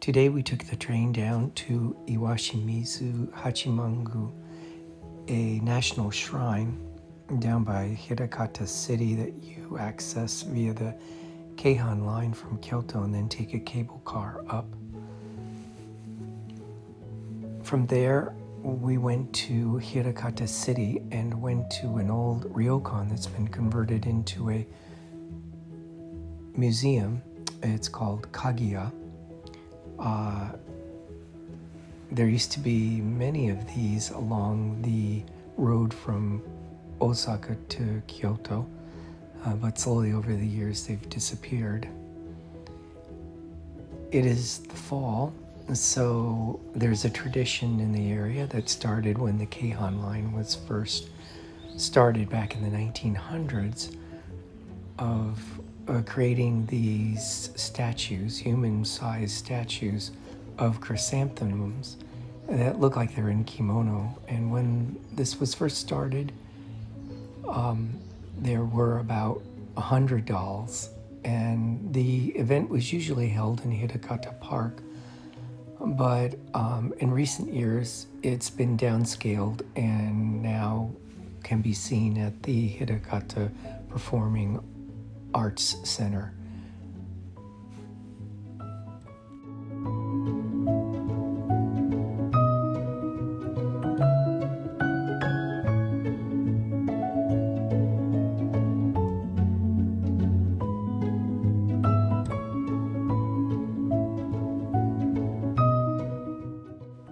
Today we took the train down to Iwashimizu Hachimangu, a national shrine down by Hirakata City that you access via the Keihan line from Kyoto and then take a cable car up. From there, we went to Hirakata City and went to an old ryokan that's been converted into a museum. It's called Kagiya. There used to be many of these along the road from Osaka to Kyoto, but slowly over the years they've disappeared. It is the fall, so there's a tradition in the area that started when the Keihan line was first started back in the 1900s of creating these statues, human-sized statues of chrysanthemums that look like they're in kimono. And when this was first started, there were about 100 dolls, and the event was usually held in Hirakata Park. But in recent years, it's been downscaled and now can be seen at the Hirakata Performing Arts Center.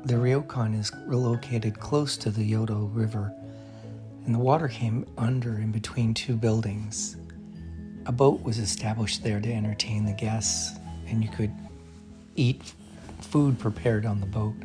The ryokan is located close to the Yodo River, and the water came under in between two buildings. A boat was established there to entertain the guests, and you could eat food prepared on the boat.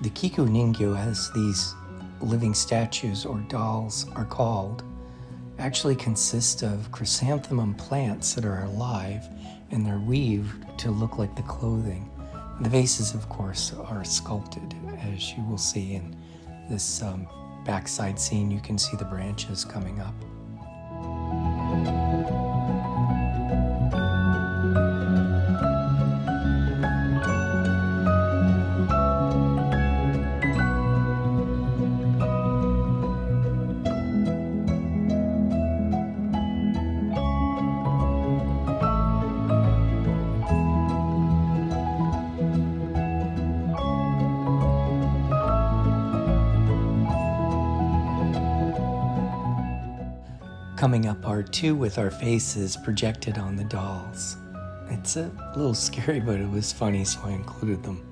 The Kikuningyo, as these living statues or dolls are called, actually consist of chrysanthemum plants that are alive, and they're weaved to look like the clothing. The vases, of course, are sculpted, as you will see in this backside scene. You can see the branches coming up. Coming up are two with our faces projected on the dolls. It's a little scary, but it was funny, so I included them.